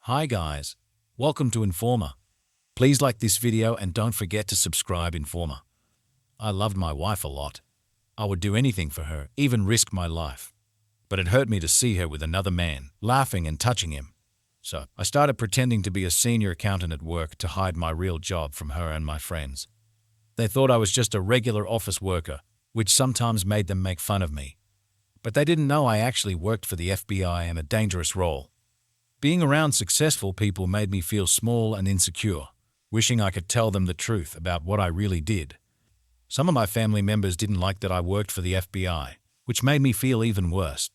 Hi guys, welcome to Informer. Please like this video and don't forget to subscribe Informer. I loved my wife a lot. I would do anything for her, even risk my life. But it hurt me to see her with another man, laughing and touching him. So I started pretending to be a senior accountant at work to hide my real job from her and my friends. They thought I was just a regular office worker, which sometimes made them make fun of me. But they didn't know I actually worked for the FBI in a dangerous role. Being around successful people made me feel small and insecure, wishing I could tell them the truth about what I really did. Some of my family members didn't like that I worked for the FBI, which made me feel even worse.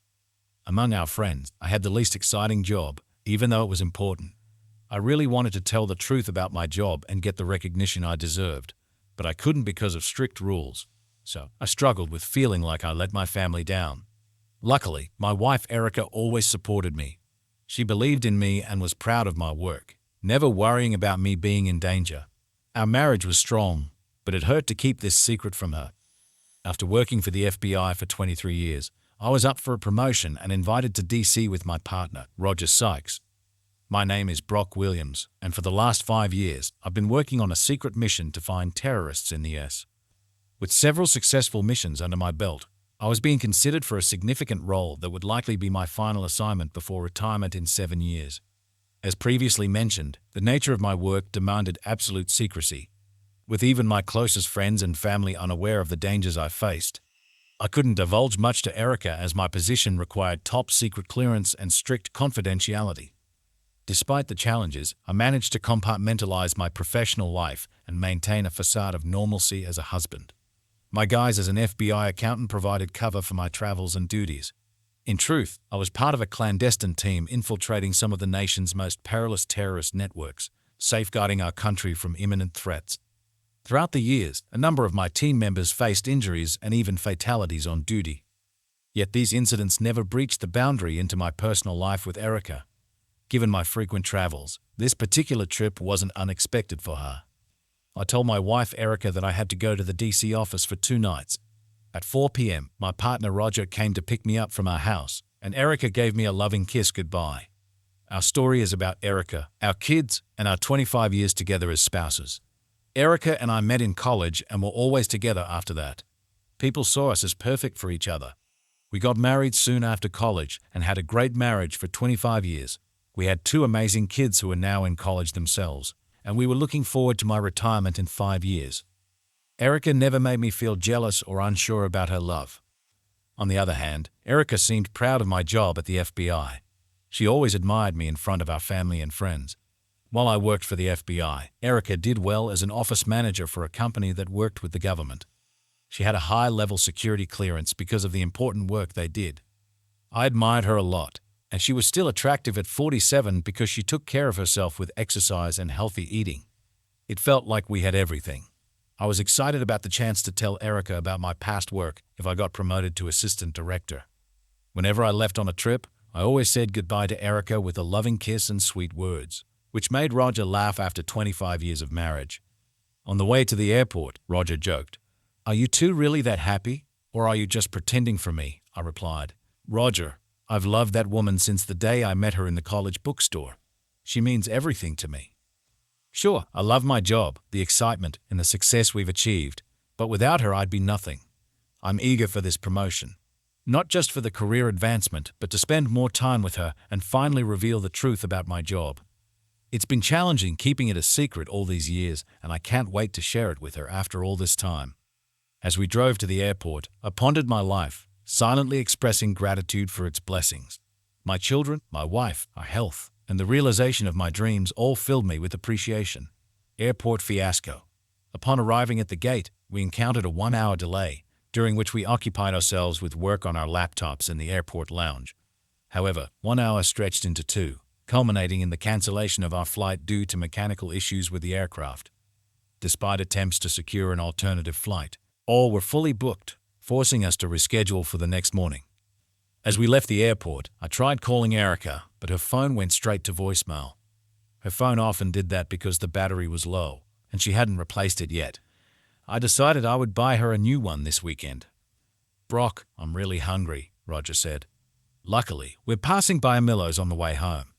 Among our friends, I had the least exciting job, even though it was important. I really wanted to tell the truth about my job and get the recognition I deserved, but I couldn't because of strict rules. So I struggled with feeling like I let my family down. Luckily, my wife Erica always supported me. She believed in me and was proud of my work, never worrying about me being in danger. Our marriage was strong, but it hurt to keep this secret from her. After working for the FBI for 23 years, I was up for a promotion and invited to DC with my partner, Roger Sykes. My name is Brock Williams, and for the last 5 years, I've been working on a secret mission to find terrorists in the US. With several successful missions under my belt, I was being considered for a significant role that would likely be my final assignment before retirement in 7 years. As previously mentioned, the nature of my work demanded absolute secrecy. With even my closest friends and family unaware of the dangers I faced, I couldn't divulge much to Erica as my position required top secret clearance and strict confidentiality. Despite the challenges, I managed to compartmentalize my professional life and maintain a facade of normalcy as a husband. My guise as an FBI accountant provided cover for my travels and duties. In truth, I was part of a clandestine team infiltrating some of the nation's most perilous terrorist networks, safeguarding our country from imminent threats. Throughout the years, a number of my team members faced injuries and even fatalities on duty. Yet these incidents never breached the boundary into my personal life with Erica. Given my frequent travels, this particular trip wasn't unexpected for her. I told my wife Erica that I had to go to the DC office for 2 nights. At 4 p.m., my partner Roger came to pick me up from our house, and Erica gave me a loving kiss goodbye. Our story is about Erica, our kids, and our 25 years together as spouses. Erica and I met in college and were always together after that. People saw us as perfect for each other. We got married soon after college and had a great marriage for 25 years. We had 2 amazing kids who are now in college themselves, and we were looking forward to my retirement in 5 years. Erica never made me feel jealous or unsure about her love. On the other hand, Erica seemed proud of my job at the FBI. She always admired me in front of our family and friends. While I worked for the FBI, Erica did well as an office manager for a company that worked with the government. She had a high-level security clearance because of the important work they did. I admired her a lot, and she was still attractive at 47 because she took care of herself with exercise and healthy eating. It felt like we had everything. I was excited about the chance to tell Erica about my past work if I got promoted to assistant director. Whenever I left on a trip, I always said goodbye to Erica with a loving kiss and sweet words, which made Roger laugh after 25 years of marriage. On the way to the airport, Roger joked, "Are you two really that happy, or are you just pretending for me?" I replied, "Roger, I've loved that woman since the day I met her in the college bookstore. She means everything to me. Sure, I love my job, the excitement, and the success we've achieved, but without her I'd be nothing. I'm eager for this promotion. Not just for the career advancement, but to spend more time with her and finally reveal the truth about my job. It's been challenging keeping it a secret all these years, and I can't wait to share it with her after all this time." As we drove to the airport, I pondered my life, silently expressing gratitude for its blessings. My children, my wife, our health, and the realization of my dreams all filled me with appreciation. Airport fiasco. Upon arriving at the gate, we encountered a 1-hour delay, during which we occupied ourselves with work on our laptops in the airport lounge. However, 1 hour stretched into 2, culminating in the cancellation of our flight due to mechanical issues with the aircraft. Despite attempts to secure an alternative flight, all were fully booked, forcing us to reschedule for the next morning. As we left the airport, I tried calling Erica, but her phone went straight to voicemail. Her phone often did that because the battery was low, and she hadn't replaced it yet. I decided I would buy her a new one this weekend. "Brock, I'm really hungry," Roger said. "Luckily, we're passing by a Millo's on the way home.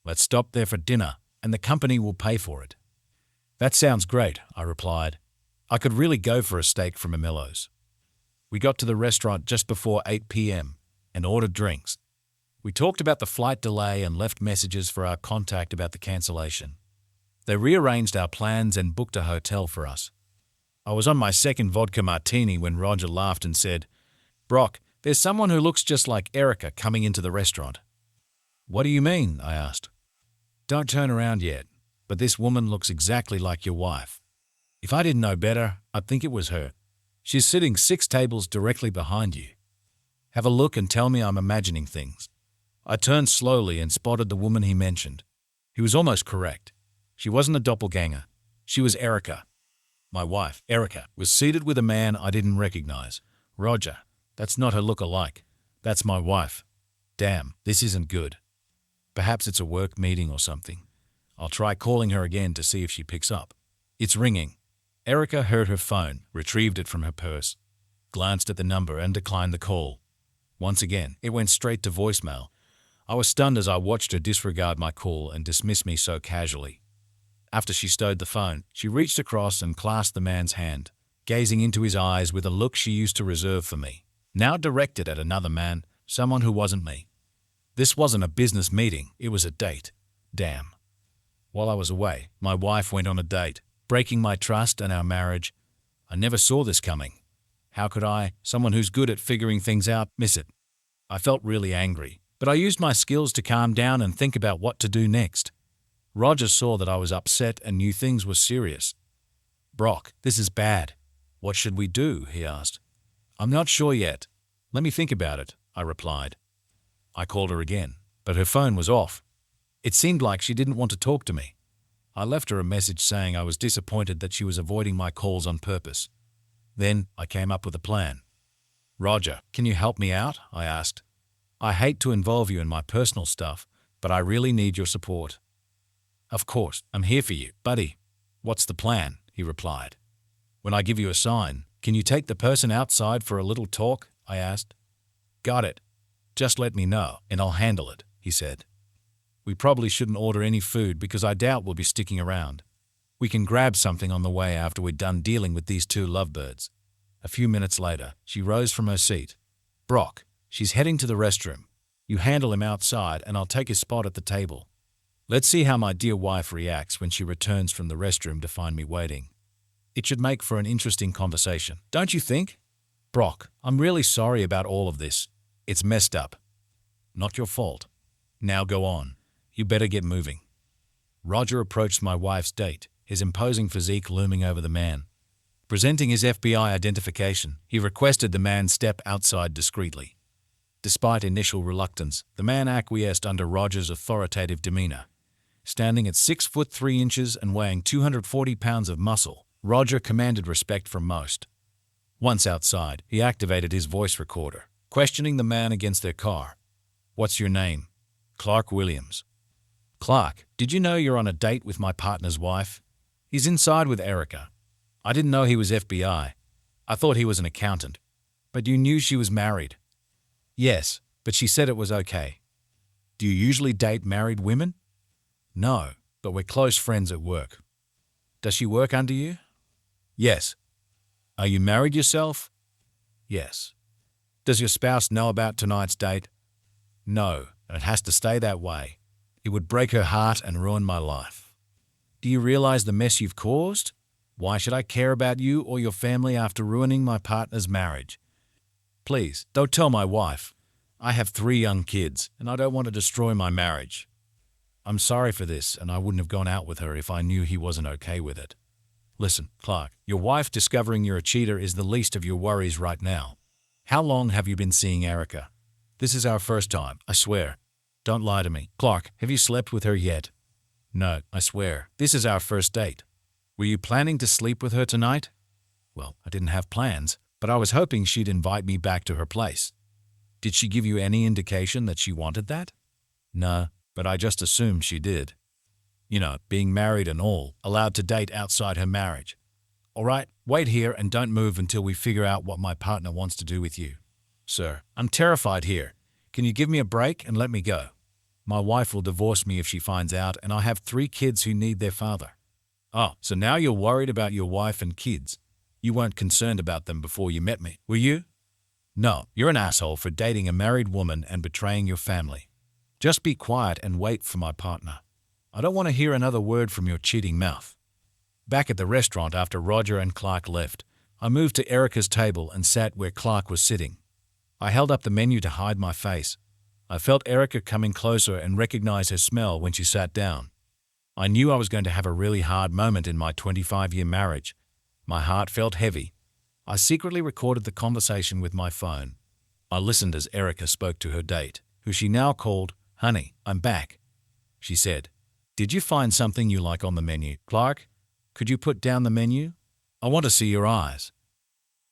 Let's stop there for dinner, and the company will pay for it. That sounds great, I replied. I could really go for a steak from Amello's. We got to the restaurant just before 8 p.m. and ordered drinks. We talked about the flight delay and left messages for our contact about the cancellation. They rearranged our plans and booked a hotel for us. I was on my second vodka martini when Roger laughed and said, "Brock, there's someone who looks just like Erica coming into the restaurant." "What do you mean?" I asked. "Don't turn around yet, but this woman looks exactly like your wife. If I didn't know better, I'd think it was her. She's sitting 6 tables directly behind you. Have a look and tell me I'm imagining things." I turned slowly and spotted the woman he mentioned. He was almost correct. She wasn't a doppelganger. She was Erica. My wife, Erica, was seated with a man I didn't recognize. "Roger, that's not her look-alike. That's my wife. Damn, this isn't good. Perhaps it's a work meeting or something. I'll try calling her again to see if she picks up." It's ringing. Erica heard her phone, retrieved it from her purse, glanced at the number and declined the call. Once again, it went straight to voicemail. I was stunned as I watched her disregard my call and dismiss me so casually. After she stowed the phone, she reached across and clasped the man's hand, gazing into his eyes with a look she used to reserve for me, now directed at another man, someone who wasn't me. This wasn't a business meeting, it was a date. Damn. While I was away, my wife went on a date, breaking my trust and our marriage. I never saw this coming. How could I, someone who's good at figuring things out, miss it? I felt really angry, but I used my skills to calm down and think about what to do next. Roger saw that I was upset and knew things were serious. "Brock, this is bad. What should we do?" he asked. "I'm not sure yet. Let me think about it," I replied. I called her again, but her phone was off. It seemed like she didn't want to talk to me. I left her a message saying I was disappointed that she was avoiding my calls on purpose. Then I came up with a plan. "Roger, can you help me out?" I asked. "I hate to involve you in my personal stuff, but I really need your support." "Of course, I'm here for you, buddy." "What's the plan?" he replied. "When I give you a sign, can you take the person outside for a little talk?" I asked. "Got it. Just let me know, and I'll handle it," he said. "We probably shouldn't order any food because I doubt we'll be sticking around. We can grab something on the way after we're done dealing with these 2 lovebirds." A few minutes later, she rose from her seat. "Brock, she's heading to the restroom. You handle him outside and I'll take his spot at the table. Let's see how my dear wife reacts when she returns from the restroom to find me waiting. It should make for an interesting conversation, don't you think?" "Brock, I'm really sorry about all of this. It's messed up." "Not your fault. Now go on. You better get moving." Roger approached my wife's date, his imposing physique looming over the man. Presenting his FBI identification, he requested the man step outside discreetly. Despite initial reluctance, the man acquiesced under Roger's authoritative demeanor. Standing at 6'3" and weighing 240 pounds of muscle, Roger commanded respect from most. Once outside, he activated his voice recorder, questioning the man against their car. "What's your name?" "Clark Williams." "Clark, did you know you're on a date with my partner's wife? He's inside with Erica. I didn't know he was FBI. I thought he was an accountant. But you knew she was married?" "Yes, but she said it was okay." "Do you usually date married women?" "No, but we're close friends at work." "Does she work under you?" "Yes." "Are you married yourself?" "Yes." "Does your spouse know about tonight's date?" "No, and it has to stay that way. It would break her heart and ruin my life." "Do you realize the mess you've caused? Why should I care about you or your family after ruining my partner's marriage?" "Please, don't tell my wife. I have 3 young kids, and I don't want to destroy my marriage. I'm sorry for this, and I wouldn't have gone out with her if I knew he wasn't okay with it." "Listen, Clark, your wife discovering you're a cheater is the least of your worries right now. How long have you been seeing Erica?" "This is our first time, I swear." "Don't lie to me. Clark, have you slept with her yet?" "No, I swear. This is our first date." "Were you planning to sleep with her tonight?" "Well, I didn't have plans, but I was hoping she'd invite me back to her place." "Did she give you any indication that she wanted that?" "No, but I just assumed she did. You know, being married and all, allowed to date outside her marriage." "All right, wait here and don't move until we figure out what my partner wants to do with you." "Sir, I'm terrified here. Can you give me a break and let me go?" My wife will divorce me if she finds out, and I have 3 kids who need their father. Oh, so now you're worried about your wife and kids. You weren't concerned about them before you met me, were you? No, you're an asshole for dating a married woman and betraying your family. Just be quiet and wait for my partner. I don't want to hear another word from your cheating mouth. Back at the restaurant after Roger and Clark left, I moved to Erica's table and sat where Clark was sitting. I held up the menu to hide my face. I felt Erica coming closer and recognized her smell when she sat down. I knew I was going to have a really hard moment in my 25-year marriage. My heart felt heavy. I secretly recorded the conversation with my phone. I listened as Erica spoke to her date, who she now called, "Honey, I'm back." She said, "Did you find something you like on the menu, Clark? Could you put down the menu? I want to see your eyes."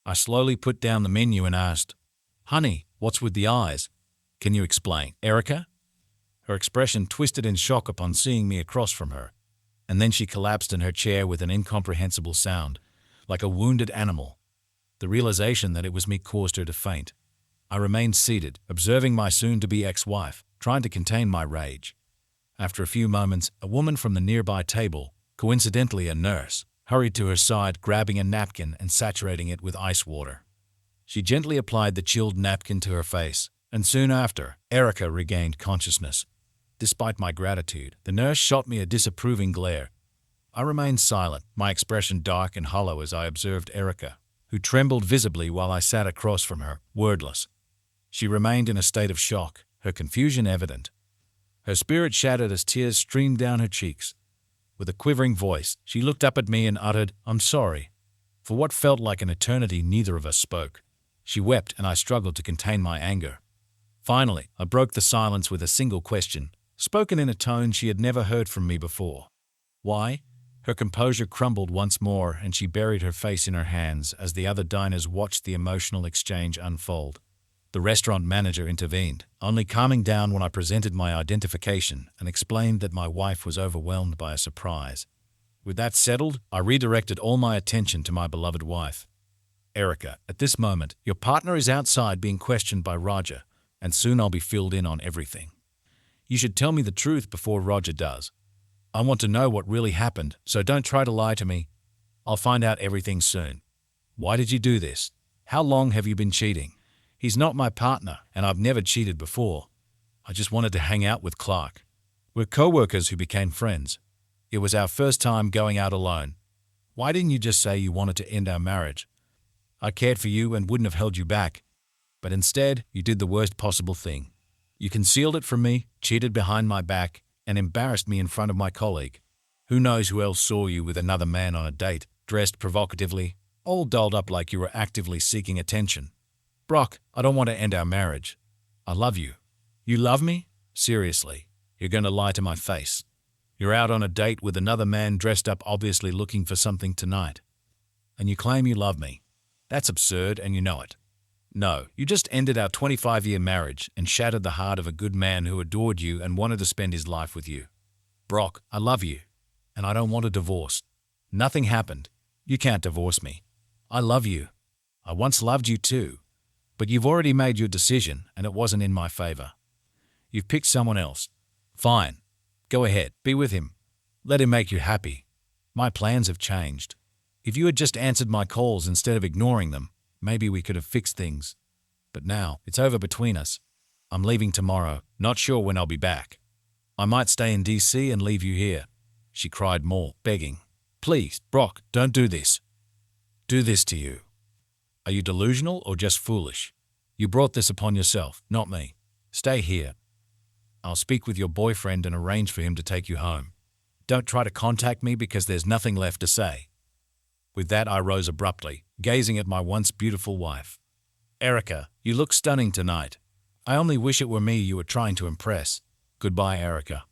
I slowly put down the menu and asked, "Honey, what's with the eyes? Can you explain, Erica?" Her expression twisted in shock upon seeing me across from her, and then she collapsed in her chair with an incomprehensible sound, like a wounded animal. The realization that it was me caused her to faint. I remained seated, observing my soon-to-be ex-wife, trying to contain my rage. After a few moments, a woman from the nearby table, coincidentally a nurse, hurried to her side, grabbing a napkin and saturating it with ice water. She gently applied the chilled napkin to her face, and soon after, Erica regained consciousness. Despite my gratitude, the nurse shot me a disapproving glare. I remained silent, my expression dark and hollow as I observed Erica, who trembled visibly while I sat across from her, wordless. She remained in a state of shock, her confusion evident. Her spirit shattered as tears streamed down her cheeks. With a quivering voice, she looked up at me and uttered, "I'm sorry." For what felt like an eternity, neither of us spoke. She wept, and I struggled to contain my anger. Finally, I broke the silence with a single question, spoken in a tone she had never heard from me before. "Why?" Her composure crumbled once more, and she buried her face in her hands as the other diners watched the emotional exchange unfold. The restaurant manager intervened, only calming down when I presented my identification and explained that my wife was overwhelmed by a surprise. With that settled, I redirected all my attention to my beloved wife. "Erica, at this moment, your partner is outside being questioned by Roger, and soon I'll be filled in on everything. You should tell me the truth before Roger does. I want to know what really happened, so don't try to lie to me. I'll find out everything soon. Why did you do this? How long have you been cheating? He's not my partner, and I've never cheated before. I just wanted to hang out with Clark. We're co-workers who became friends. It was our first time going out alone. Why didn't you just say you wanted to end our marriage? I cared for you and wouldn't have held you back. But instead, you did the worst possible thing. You concealed it from me, cheated behind my back, and embarrassed me in front of my colleague. Who knows who else saw you with another man on a date, dressed provocatively, all dolled up like you were actively seeking attention. Brock, I don't want to end our marriage. I love you. You love me? Seriously, you're going to lie to my face. You're out on a date with another man dressed up, obviously looking for something tonight. And you claim you love me. That's absurd, and you know it. No, you just ended our 25-year marriage and shattered the heart of a good man who adored you and wanted to spend his life with you. Brock, I love you, and I don't want a divorce. Nothing happened. You can't divorce me. I love you. I once loved you too. But you've already made your decision, and it wasn't in my favor. You've picked someone else. Fine. Go ahead, be with him. Let him make you happy. My plans have changed. If you had just answered my calls instead of ignoring them, maybe we could have fixed things. But now, it's over between us. I'm leaving tomorrow, not sure when I'll be back. I might stay in DC and leave you here." She cried more, begging, "Please, Brock, don't do this. Do this to you. Are you delusional or just foolish? You brought this upon yourself, not me. Stay here. I'll speak with your boyfriend and arrange for him to take you home. Don't try to contact me because there's nothing left to say." With that, I rose abruptly, gazing at my once beautiful wife. "Erica, you look stunning tonight. I only wish it were me you were trying to impress. Goodbye, Erica."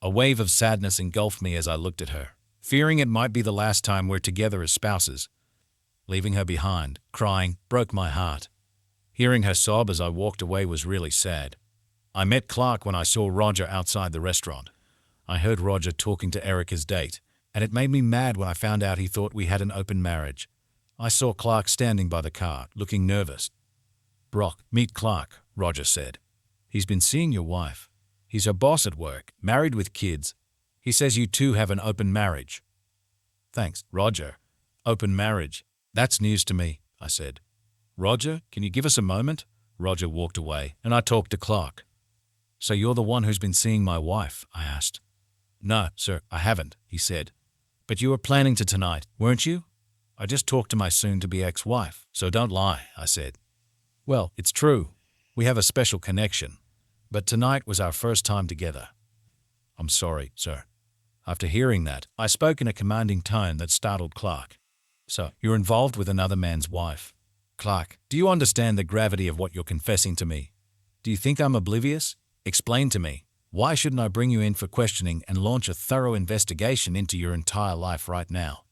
A wave of sadness engulfed me as I looked at her, fearing it might be the last time we're together as spouses. Leaving her behind, crying, broke my heart. Hearing her sob as I walked away was really sad. I met Clark when I saw Roger outside the restaurant. I heard Roger talking to Erica's date, and it made me mad when I found out he thought we had an open marriage. I saw Clark standing by the car, looking nervous. "Brock, meet Clark," Roger said. "He's been seeing your wife. He's her boss at work, married with kids. He says you two have an open marriage. Thanks, Roger. Open marriage. That's news to me, I said. Roger, can you give us a moment? Roger walked away, and I talked to Clark. So you're the one who's been seeing my wife? I asked. No, sir, I haven't, he said. But you were planning to tonight, weren't you? I just talked to my soon-to-be ex-wife, so don't lie, I said. Well, it's true. We have a special connection. But tonight was our first time together. I'm sorry, sir. After hearing that, I spoke in a commanding tone that startled Clark. So, you're involved with another man's wife. Clark, do you understand the gravity of what you're confessing to me? Do you think I'm oblivious? Explain to me. Why shouldn't I bring you in for questioning and launch a thorough investigation into your entire life right now?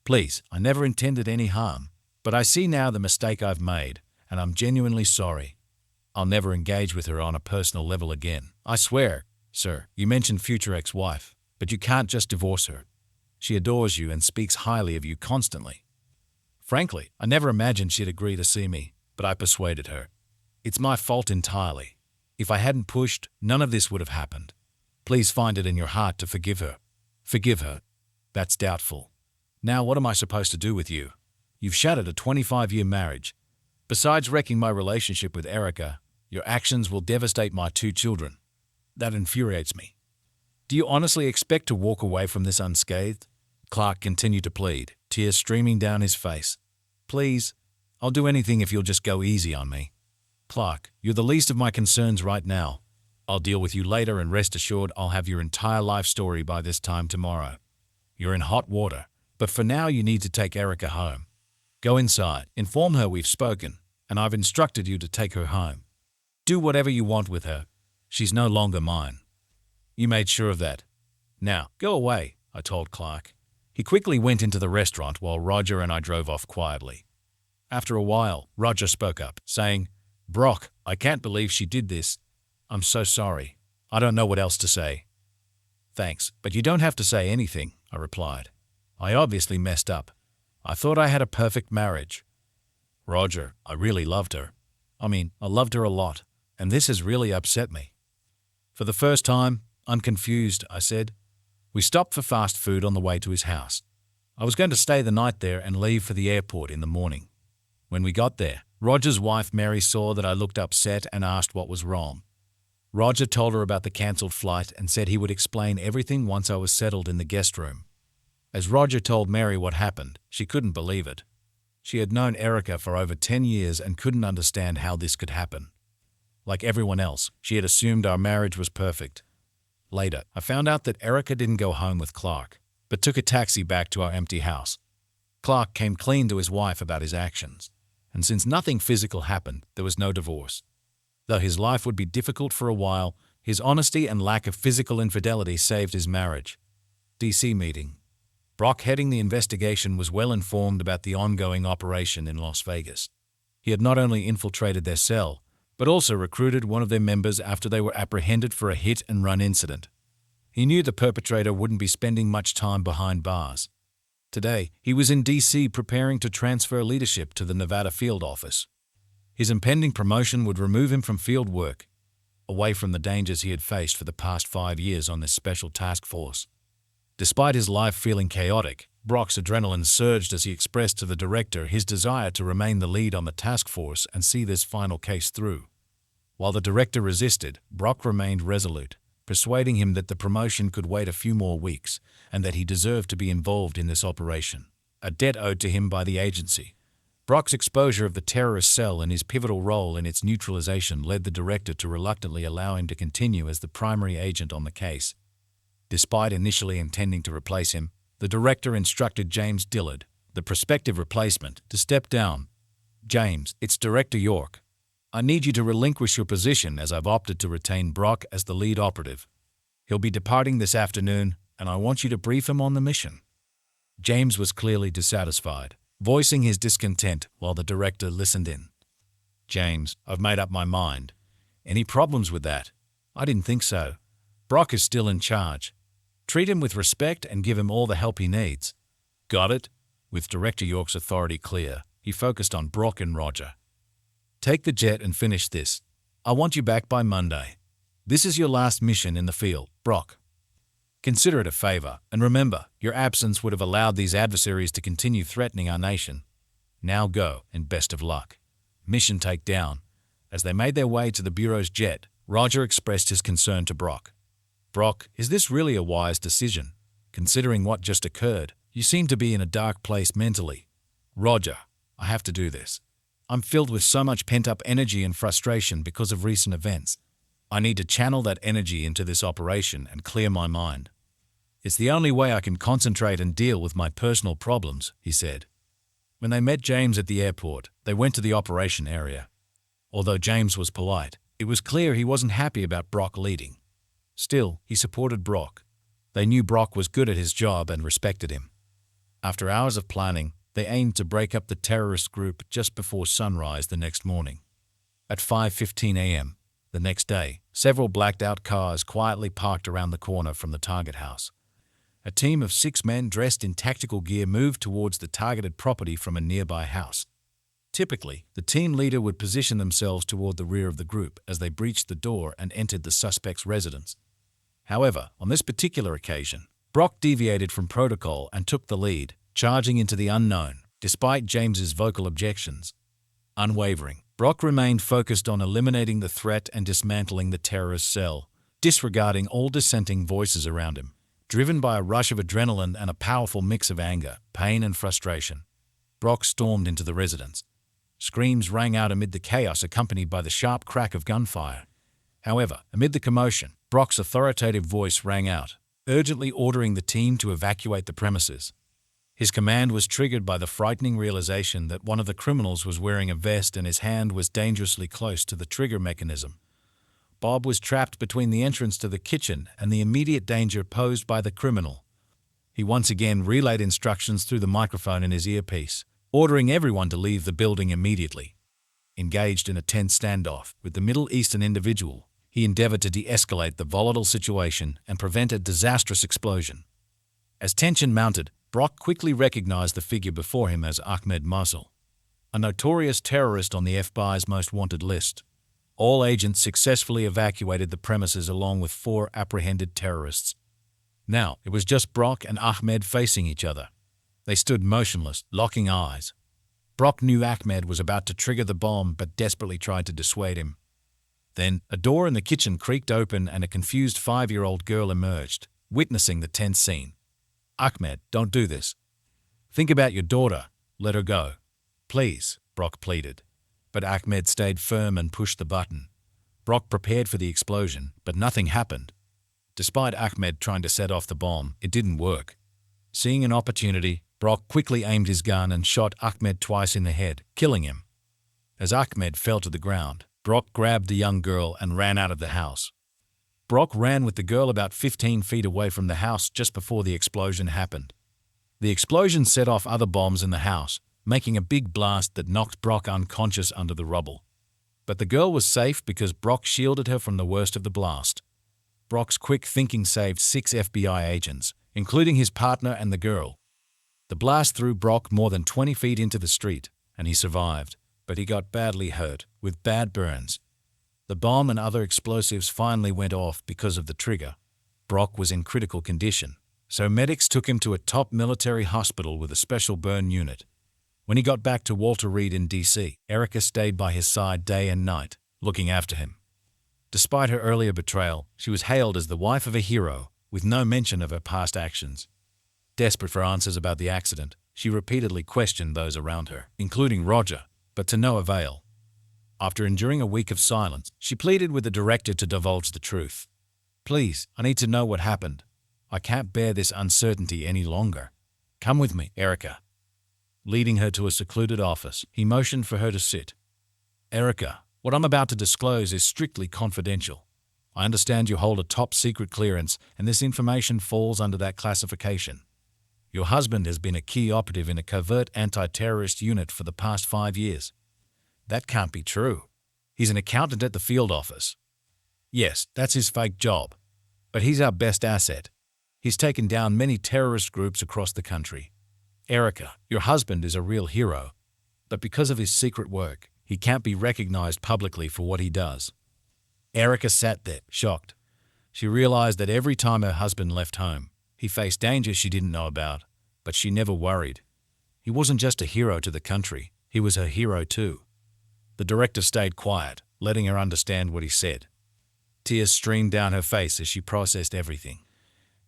Please, I never intended any harm, but I see now the mistake I've made, and I'm genuinely sorry. I'll never engage with her on a personal level again. I swear, sir, you mentioned future ex-wife, but you can't just divorce her. She adores you and speaks highly of you constantly. Frankly, I never imagined she'd agree to see me, but I persuaded her. It's my fault entirely. If I hadn't pushed, none of this would have happened. Please find it in your heart to forgive her. Forgive her? That's doubtful. Now what am I supposed to do with you? You've shattered a 25-year marriage. Besides wrecking my relationship with Erica, your actions will devastate my 2 children. That infuriates me. Do you honestly expect to walk away from this unscathed? Clark continued to plead, tears streaming down his face. Please, I'll do anything if you'll just go easy on me. Clark, you're the least of my concerns right now. I'll deal with you later, and rest assured I'll have your entire life story by this time tomorrow. You're in hot water, but for now you need to take Erica home. Go inside, inform her we've spoken, and I've instructed you to take her home. Do whatever you want with her. She's no longer mine. You made sure of that. Now, go away, I told Clark. He quickly went into the restaurant while Roger and I drove off quietly. After a while, Roger spoke up, saying, Brock, I can't believe she did this. I'm so sorry. I don't know what else to say. Thanks, but you don't have to say anything, I replied. I obviously messed up. I thought I had a perfect marriage. Roger, I really loved her. I loved her a lot, and this has really upset me. For the first time, I'm confused, I said. We stopped for fast food on the way to his house. I was going to stay the night there and leave for the airport in the morning. When we got there, Roger's wife Mary saw that I looked upset and asked what was wrong. Roger told her about the cancelled flight and said he would explain everything once I was settled in the guest room. As Roger told Mary what happened, she couldn't believe it. She had known Erica for over 10 years and couldn't understand how this could happen. Like everyone else, she had assumed our marriage was perfect. Later, I found out that Erica didn't go home with Clark, but took a taxi back to our empty house. Clark came clean to his wife about his actions, and since nothing physical happened, there was no divorce. Though his life would be difficult for a while, his honesty and lack of physical infidelity saved his marriage. DC meeting. Brock, heading the investigation, was well informed about the ongoing operation in Las Vegas. He had not only infiltrated their cell, but also recruited one of their members after they were apprehended for a hit-and-run incident. He knew the perpetrator wouldn't be spending much time behind bars. Today, he was in D.C. preparing to transfer leadership to the Nevada field office. His impending promotion would remove him from field work, away from the dangers he had faced for the past 5 years on this special task force. Despite his life feeling chaotic, Brock's adrenaline surged as he expressed to the director his desire to remain the lead on the task force and see this final case through. While the director resisted, Brock remained resolute, persuading him that the promotion could wait a few more weeks and that he deserved to be involved in this operation, a debt owed to him by the agency. Brock's exposure of the terrorist cell and his pivotal role in its neutralization led the director to reluctantly allow him to continue as the primary agent on the case. Despite initially intending to replace him, the director instructed James Dillard, the prospective replacement, to step down. James, it's Director York. I need you to relinquish your position as I've opted to retain Brock as the lead operative. He'll be departing this afternoon, and I want you to brief him on the mission. James was clearly dissatisfied, voicing his discontent while the director listened in. James, I've made up my mind. Any problems with that? I didn't think so. Brock is still in charge. Treat him with respect and give him all the help he needs. Got it? With Director York's authority clear, he focused on Brock and Roger. Take the jet and finish this. I want you back by Monday. This is your last mission in the field, Brock. Consider it a favor, and remember, your absence would have allowed these adversaries to continue threatening our nation. Now go, and best of luck. Mission takedown. As they made their way to the Bureau's jet, Roger expressed his concern to Brock. Brock, is this really a wise decision? Considering what just occurred, you seem to be in a dark place mentally. Roger, I have to do this. I'm filled with so much pent-up energy and frustration because of recent events. I need to channel that energy into this operation and clear my mind. It's the only way I can concentrate and deal with my personal problems, he said. When they met James at the airport, they went to the operation area. Although James was polite, it was clear he wasn't happy about Brock leading. Still, he supported Brock. They knew Brock was good at his job and respected him. After hours of planning, they aimed to break up the terrorist group just before sunrise the next morning. At 5:15 a.m., the next day, several blacked-out cars quietly parked around the corner from the target house. A team of 6 men dressed in tactical gear moved towards the targeted property from a nearby house. Typically, the team leader would position themselves toward the rear of the group as they breached the door and entered the suspect's residence. However, on this particular occasion, Brock deviated from protocol and took the lead, charging into the unknown, despite James's vocal objections. Unwavering, Brock remained focused on eliminating the threat and dismantling the terrorist cell, disregarding all dissenting voices around him. Driven by a rush of adrenaline and a powerful mix of anger, pain, and frustration, Brock stormed into the residence. Screams rang out amid the chaos, accompanied by the sharp crack of gunfire. However, amid the commotion, Brock's authoritative voice rang out, urgently ordering the team to evacuate the premises. His command was triggered by the frightening realization that one of the criminals was wearing a vest and his hand was dangerously close to the trigger mechanism. Bob was trapped between the entrance to the kitchen and the immediate danger posed by the criminal. He once again relayed instructions through the microphone in his earpiece, ordering everyone to leave the building immediately. Engaged in a tense standoff with the Middle Eastern individual, he endeavored to de-escalate the volatile situation and prevent a disastrous explosion. As tension mounted, Brock quickly recognized the figure before him as Ahmed Mosul, a notorious terrorist on the FBI's most wanted list. All agents successfully evacuated the premises along with 4 apprehended terrorists. Now, it was just Brock and Ahmed facing each other. They stood motionless, locking eyes. Brock knew Ahmed was about to trigger the bomb but desperately tried to dissuade him. Then, a door in the kitchen creaked open and a confused 5-year-old girl emerged, witnessing the tense scene. Ahmed, don't do this. Think about your daughter. Let her go. Please, Brock pleaded. But Ahmed stayed firm and pushed the button. Brock prepared for the explosion, but nothing happened. Despite Ahmed trying to set off the bomb, it didn't work. Seeing an opportunity, Brock quickly aimed his gun and shot Ahmed twice in the head, killing him. As Ahmed fell to the ground, Brock grabbed the young girl and ran out of the house. Brock ran with the girl about 15 feet away from the house just before the explosion happened. The explosion set off other bombs in the house, making a big blast that knocked Brock unconscious under the rubble. But the girl was safe because Brock shielded her from the worst of the blast. Brock's quick thinking saved 6 FBI agents, including his partner and the girl. The blast threw Brock more than 20 feet into the street, and he survived, but he got badly hurt, with bad burns. The bomb and other explosives finally went off because of the trigger. Brock was in critical condition, so medics took him to a top military hospital with a special burn unit. When he got back to Walter Reed in D.C., Erica stayed by his side day and night, looking after him. Despite her earlier betrayal, she was hailed as the wife of a hero, with no mention of her past actions. Desperate for answers about the accident, she repeatedly questioned those around her, including Roger, but to no avail. After enduring a week of silence, she pleaded with the director to divulge the truth. Please, I need to know what happened. I can't bear this uncertainty any longer. Come with me, Erica. Leading her to a secluded office, he motioned for her to sit. Erica, what I'm about to disclose is strictly confidential. I understand you hold a top-secret clearance, and this information falls under that classification. Your husband has been a key operative in a covert anti-terrorist unit for the past 5 years. That can't be true. He's an accountant at the field office. Yes, that's his fake job. But he's our best asset. He's taken down many terrorist groups across the country. Erica, your husband is a real hero. But because of his secret work, he can't be recognized publicly for what he does. Erica sat there, shocked. She realized that every time her husband left home, he faced danger she didn't know about, but she never worried. He wasn't just a hero to the country, he was her hero too. The director stayed quiet, letting her understand what he said. Tears streamed down her face as she processed everything.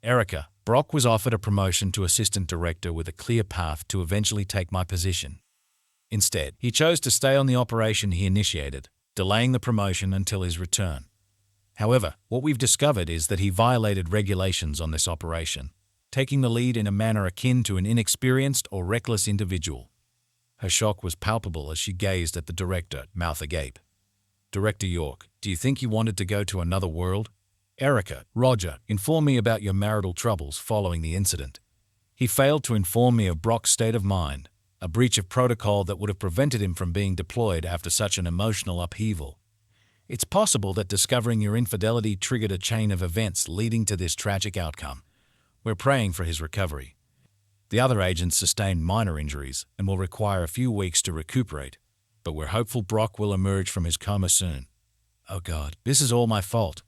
Erica, Brock was offered a promotion to assistant director with a clear path to eventually take my position. Instead, he chose to stay on the operation he initiated, delaying the promotion until his return. However, what we've discovered is that he violated regulations on this operation, taking the lead in a manner akin to an inexperienced or reckless individual. Her shock was palpable as she gazed at the director, mouth agape. Director York, do you think you wanted to go to another world? Erica, Roger, inform me about your marital troubles following the incident. He failed to inform me of Brock's state of mind, a breach of protocol that would have prevented him from being deployed after such an emotional upheaval. It's possible that discovering your infidelity triggered a chain of events leading to this tragic outcome. We're praying for his recovery. The other agents sustained minor injuries and will require a few weeks to recuperate, but we're hopeful Brock will emerge from his coma soon. Oh God, this is all my fault.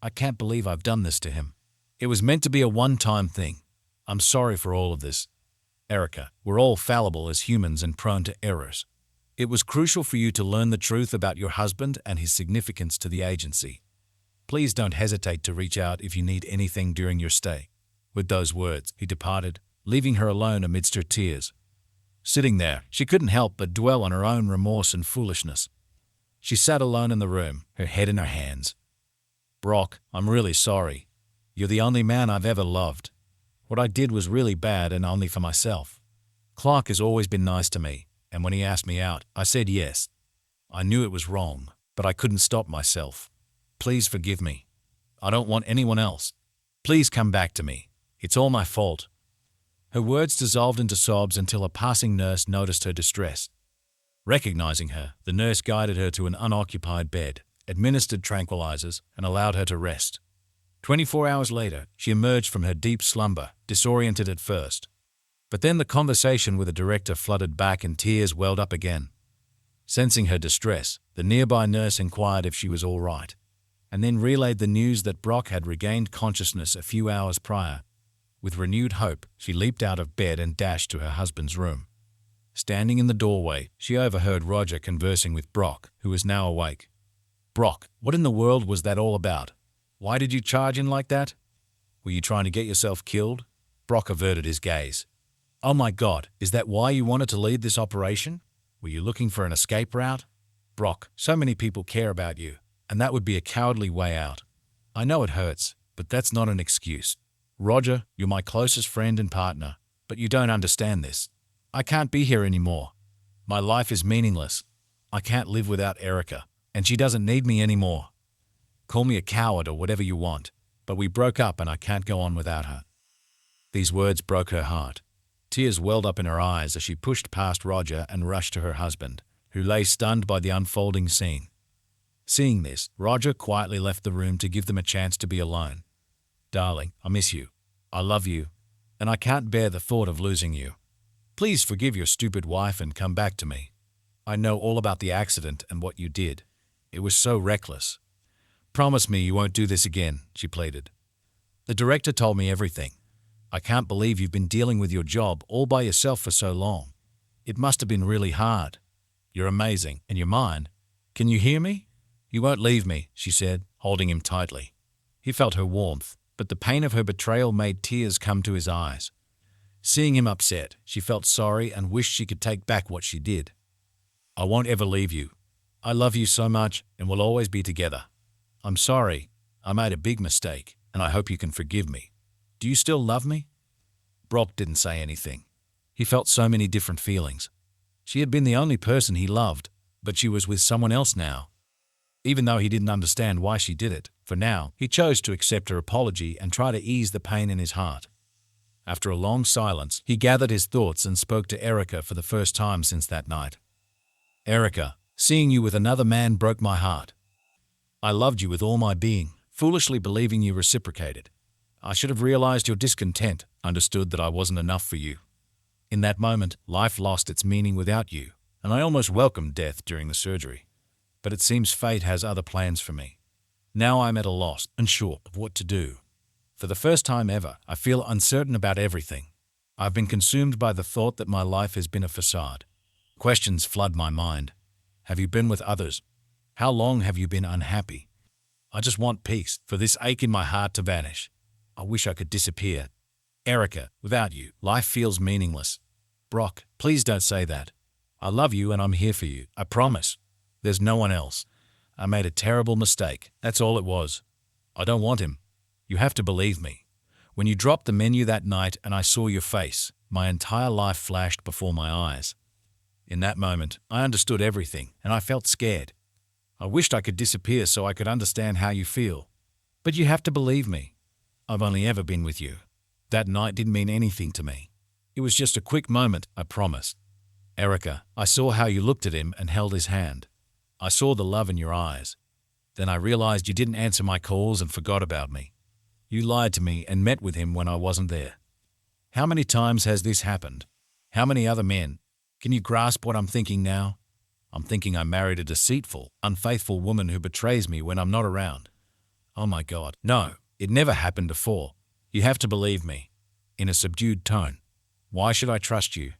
I can't believe I've done this to him. It was meant to be a one-time thing. I'm sorry for all of this. Erica, we're all fallible as humans and prone to errors. It was crucial for you to learn the truth about your husband and his significance to the agency. Please don't hesitate to reach out if you need anything during your stay. With those words, he departed, leaving her alone amidst her tears. Sitting there, she couldn't help but dwell on her own remorse and foolishness. She sat alone in the room, her head in her hands. Brock, I'm really sorry. You're the only man I've ever loved. What I did was really bad and only for myself. Clark has always been nice to me, and when he asked me out, I said yes. I knew it was wrong, but I couldn't stop myself. Please forgive me. I don't want anyone else. Please come back to me. It's all my fault. Her words dissolved into sobs until a passing nurse noticed her distress. Recognizing her, the nurse guided her to an unoccupied bed, administered tranquilizers, and allowed her to rest. 24 hours later, she emerged from her deep slumber, disoriented at first. But then the conversation with the director flooded back and tears welled up again. Sensing her distress, the nearby nurse inquired if she was all right, and then relayed the news that Brock had regained consciousness a few hours prior. With renewed hope, she leaped out of bed and dashed to her husband's room. Standing in the doorway, she overheard Roger conversing with Brock, who was now awake. Brock, what in the world was that all about? Why did you charge in like that? Were you trying to get yourself killed? Brock averted his gaze. Oh my God, is that why you wanted to lead this operation? Were you looking for an escape route? Brock, so many people care about you, and that would be a cowardly way out. I know it hurts, but that's not an excuse. Roger, you're my closest friend and partner, but you don't understand this. I can't be here anymore. My life is meaningless. I can't live without Erica, and she doesn't need me anymore. Call me a coward or whatever you want, but we broke up and I can't go on without her. These words broke her heart. Tears welled up in her eyes as she pushed past Roger and rushed to her husband, who lay stunned by the unfolding scene. Seeing this, Roger quietly left the room to give them a chance to be alone. Darling, I miss you. I love you, and I can't bear the thought of losing you. Please forgive your stupid wife and come back to me. I know all about the accident and what you did. It was so reckless. Promise me you won't do this again, she pleaded. The director told me everything. I can't believe you've been dealing with your job all by yourself for so long. It must have been really hard. You're amazing, and you're mine. Can you hear me? You won't leave me, she said, holding him tightly. He felt her warmth, but the pain of her betrayal made tears come to his eyes. Seeing him upset, she felt sorry and wished she could take back what she did. I won't ever leave you. I love you so much and we'll always be together. I'm sorry. I made a big mistake, and I hope you can forgive me. Do you still love me? Brock didn't say anything. He felt so many different feelings. She had been the only person he loved, but she was with someone else now. Even though he didn't understand why she did it, for now, he chose to accept her apology and try to ease the pain in his heart. After a long silence, he gathered his thoughts and spoke to Erica for the first time since that night. Erica, seeing you with another man broke my heart. I loved you with all my being, foolishly believing you reciprocated. I should have realized your discontent, understood that I wasn't enough for you. In that moment, life lost its meaning without you, and I almost welcomed death during the surgery. But it seems fate has other plans for me. Now I'm at a loss, unsure of what to do. For the first time ever, I feel uncertain about everything. I've been consumed by the thought that my life has been a facade. Questions flood my mind. Have you been with others? How long have you been unhappy? I just want peace, for this ache in my heart to vanish. I wish I could disappear. Erica, without you, life feels meaningless. Brock, please don't say that. I love you and I'm here for you, I promise. There's no one else. I made a terrible mistake, that's all it was. I don't want him. You have to believe me. When you dropped the menu that night and I saw your face, my entire life flashed before my eyes. In that moment, I understood everything and I felt scared. I wished I could disappear so I could understand how you feel. But you have to believe me. I've only ever been with you. That night didn't mean anything to me. It was just a quick moment, I promise. Erica, I saw how you looked at him and held his hand. I saw the love in your eyes. Then I realized you didn't answer my calls and forgot about me. You lied to me and met with him when I wasn't there. How many times has this happened? How many other men? Can you grasp what I'm thinking now? I'm thinking I married a deceitful, unfaithful woman who betrays me when I'm not around. Oh my God, no, it never happened before. You have to believe me. In a subdued tone. Why should I trust you?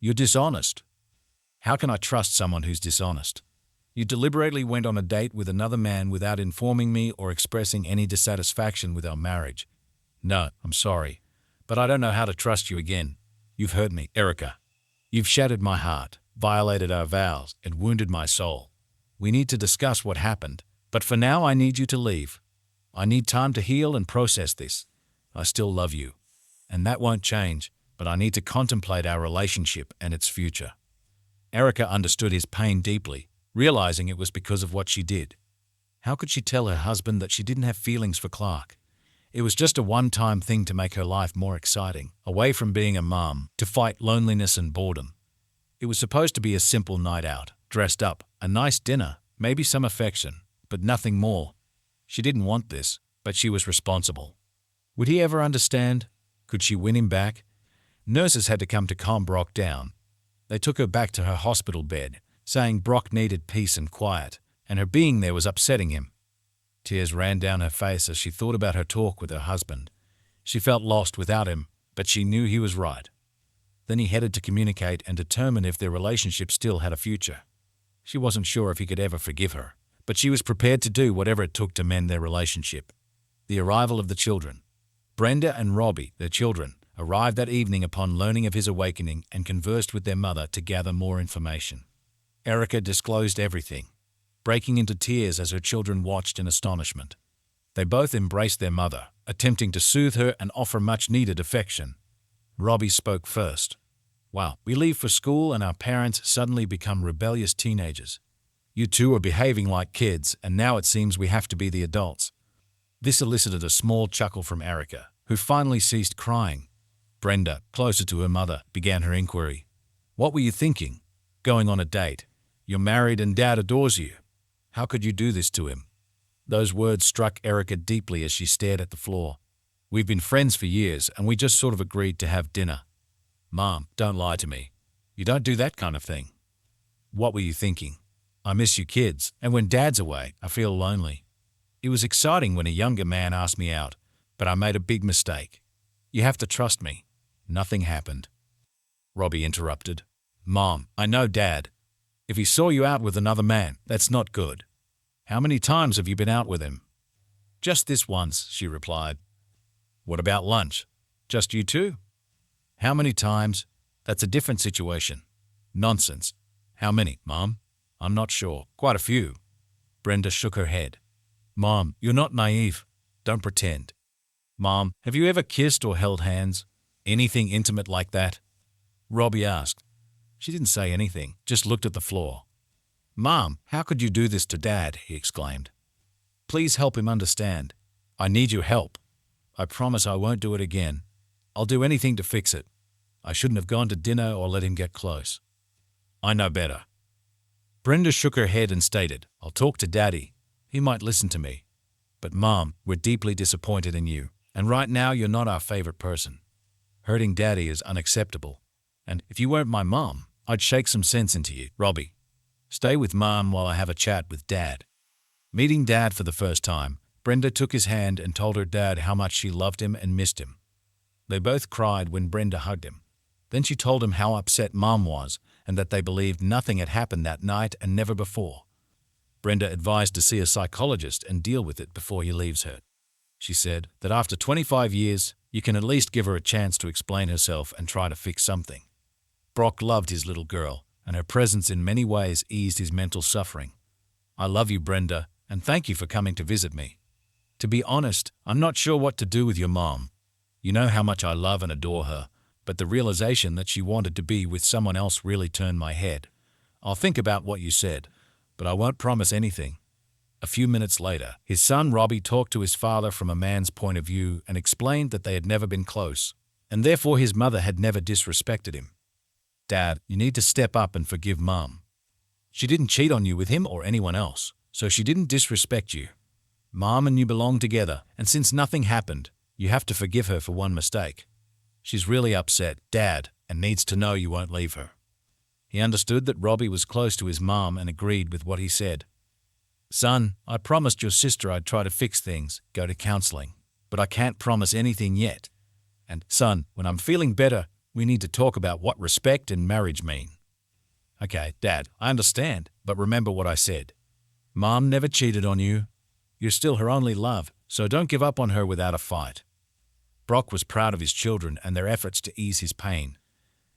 You're dishonest. How can I trust someone who's dishonest? You deliberately went on a date with another man without informing me or expressing any dissatisfaction with our marriage. No, I'm sorry, but I don't know how to trust you again. You've hurt me, Erica. You've shattered my heart, violated our vows, and wounded my soul. We need to discuss what happened, but for now I need you to leave. I need time to heal and process this. I still love you, and that won't change, but I need to contemplate our relationship and its future. Erica understood his pain deeply, realizing it was because of what she did. How could she tell her husband that she didn't have feelings for Clark? It was just a one-time thing to make her life more exciting, away from being a mom, to fight loneliness and boredom. It was supposed to be a simple night out, dressed up, a nice dinner, maybe some affection, but nothing more. She didn't want this, but she was responsible. Would he ever understand? Could she win him back? Nurses had to come to calm Brock down. They took her back to her hospital bed, saying Brock needed peace and quiet, and her being there was upsetting him. Tears ran down her face as she thought about her talk with her husband. She felt lost without him, but she knew he was right. Then he headed to communicate and determine if their relationship still had a future. She wasn't sure if he could ever forgive her, but she was prepared to do whatever it took to mend their relationship. The arrival of the children. Brenda and Robbie, their children, arrived that evening upon learning of his awakening and conversed with their mother to gather more information. Erica disclosed everything, breaking into tears as her children watched in astonishment. They both embraced their mother, attempting to soothe her and offer much-needed affection. Robbie spoke first. Wow, we leave for school and our parents suddenly become rebellious teenagers. You two are behaving like kids, and now it seems we have to be the adults. This elicited a small chuckle from Erica, who finally ceased crying. Brenda, closer to her mother, began her inquiry. What were you thinking? Going on a date? You're married and Dad adores you. How could you do this to him? Those words struck Erica deeply as she stared at the floor. We've been friends for years and we just sort of agreed to have dinner. Mom, don't lie to me. You don't do that kind of thing. What were you thinking? I miss you kids, and when Dad's away, I feel lonely. It was exciting when a younger man asked me out, but I made a big mistake. You have to trust me. Nothing happened. Robbie interrupted. Mom, I know Dad. If he saw you out with another man, that's not good. How many times have you been out with him? Just this once, she replied. What about lunch? Just you two? How many times? That's a different situation. Nonsense. How many, Mom? I'm not sure. Quite a few. Brenda shook her head. Mom, you're not naive. Don't pretend. Mom, have you ever kissed or held hands? Anything intimate like that? Robbie asked. She didn't say anything, just looked at the floor. Mom, how could you do this to Dad? He exclaimed. Please help him understand. I need your help. I promise I won't do it again. I'll do anything to fix it. I shouldn't have gone to dinner or let him get close. I know better. Brenda shook her head and stated, I'll talk to Daddy. He might listen to me. But Mom, we're deeply disappointed in you, and right now you're not our favorite person. Hurting Daddy is unacceptable. And if you weren't my mom, I'd shake some sense into you, Robbie. Stay with Mom while I have a chat with Dad. Meeting Dad for the first time, Brenda took his hand and told her dad how much she loved him and missed him. They both cried when Brenda hugged him. Then she told him how upset Mom was and that they believed nothing had happened that night and never before. Brenda advised to see a psychologist and deal with it before he leaves her. She said that after 25 years, you can at least give her a chance to explain herself and try to fix something. Brock loved his little girl, and her presence in many ways eased his mental suffering. I love you, Brenda, and thank you for coming to visit me. To be honest, I'm not sure what to do with your mom. You know how much I love and adore her, but the realization that she wanted to be with someone else really turned my head. I'll think about what you said, but I won't promise anything. A few minutes later, his son Robbie talked to his father from a man's point of view and explained that they had never been close, and therefore his mother had never disrespected him. Dad, you need to step up and forgive Mom. She didn't cheat on you with him or anyone else, so she didn't disrespect you. Mom and you belong together, and since nothing happened, you have to forgive her for one mistake. She's really upset, Dad, and needs to know you won't leave her. He understood that Robbie was close to his mom and agreed with what he said. Son, I promised your sister I'd try to fix things, go to counseling, but I can't promise anything yet. And, son, when I'm feeling better, we need to talk about what respect and marriage mean. Okay, Dad, I understand, but remember what I said. Mom never cheated on you. You're still her only love, so don't give up on her without a fight. Brock was proud of his children and their efforts to ease his pain.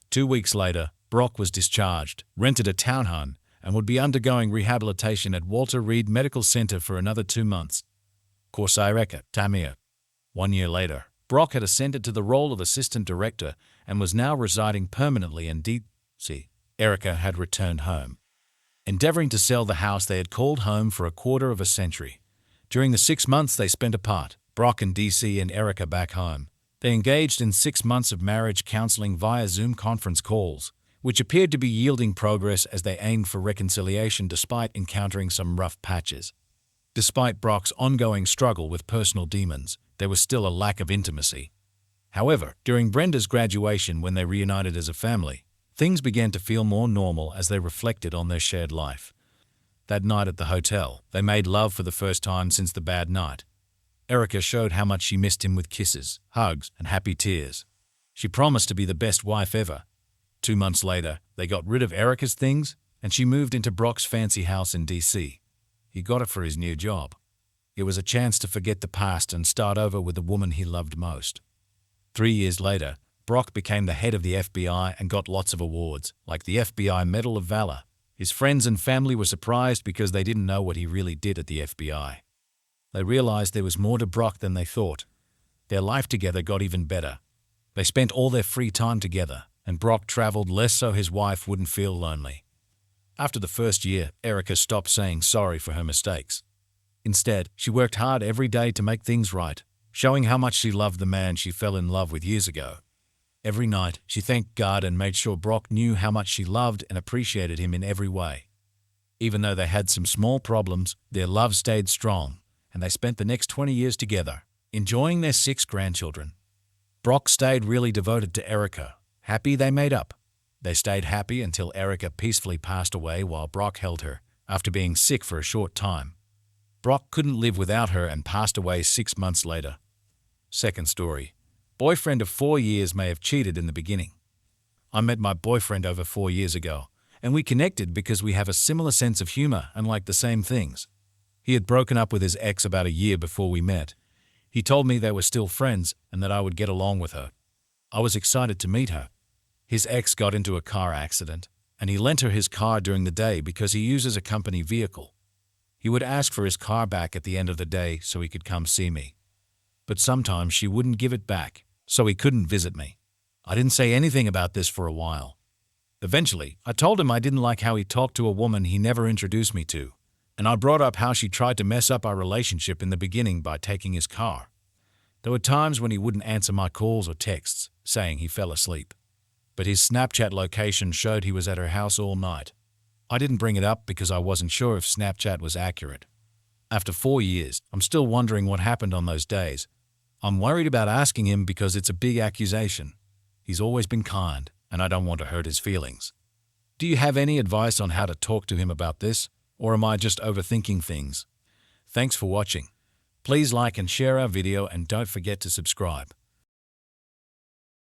2 weeks later, Brock was discharged, rented a townhome, and would be undergoing rehabilitation at Walter Reed Medical Center for another 2 months. Korsireka, Tamir. 1 year later, Brock had ascended to the role of assistant director and was now residing permanently in D.C. Erica had returned home, endeavoring to sell the house they had called home for a quarter of a century. During the 6 months they spent apart, Brock in D.C. and Erica back home, they engaged in 6 months of marriage counseling via Zoom conference calls, which appeared to be yielding progress as they aimed for reconciliation despite encountering some rough patches. Despite Brock's ongoing struggle with personal demons, there was still a lack of intimacy. However, during Brenda's graduation when they reunited as a family, things began to feel more normal as they reflected on their shared life. That night at the hotel, they made love for the first time since the bad night. Erica showed how much she missed him with kisses, hugs, and happy tears. She promised to be the best wife ever. 2 months later, they got rid of Erica's things, and she moved into Brock's fancy house in D.C. He got it for his new job. It was a chance to forget the past and start over with the woman he loved most. 3 years later, Brock became the head of the FBI and got lots of awards, like the FBI Medal of Valor. His friends and family were surprised because they didn't know what he really did at the FBI. They realized there was more to Brock than they thought. Their life together got even better. They spent all their free time together, and Brock traveled less so his wife wouldn't feel lonely. After the first year, Erica stopped saying sorry for her mistakes. Instead, she worked hard every day to make things right, showing how much she loved the man she fell in love with years ago. Every night, she thanked God and made sure Brock knew how much she loved and appreciated him in every way. Even though they had some small problems, their love stayed strong, and they spent the next 20 years together, enjoying their 6 grandchildren. Brock stayed really devoted to Erica. Happy they made up. They stayed happy until Erica peacefully passed away while Brock held her, after being sick for a short time. Brock couldn't live without her and passed away 6 months later. Second story. Boyfriend of 4 years may have cheated in the beginning. I met my boyfriend over 4 years ago, and we connected because we have a similar sense of humor and like the same things. He had broken up with his ex about a year before we met. He told me they were still friends and that I would get along with her. I was excited to meet her. His ex got into a car accident, and he lent her his car during the day because he uses a company vehicle. He would ask for his car back at the end of the day so he could come see me. But sometimes she wouldn't give it back, so he couldn't visit me. I didn't say anything about this for a while. Eventually, I told him I didn't like how he talked to a woman he never introduced me to, and I brought up how she tried to mess up our relationship in the beginning by taking his car. There were times when he wouldn't answer my calls or texts, saying he fell asleep. But his Snapchat location showed he was at her house all night. I didn't bring it up because I wasn't sure if Snapchat was accurate. After 4 years, I'm still wondering what happened on those days. I'm worried about asking him because it's a big accusation. He's always been kind, and I don't want to hurt his feelings. Do you have any advice on how to talk to him about this, or am I just overthinking things? Thanks for watching. Please like and share our video and don't forget to subscribe.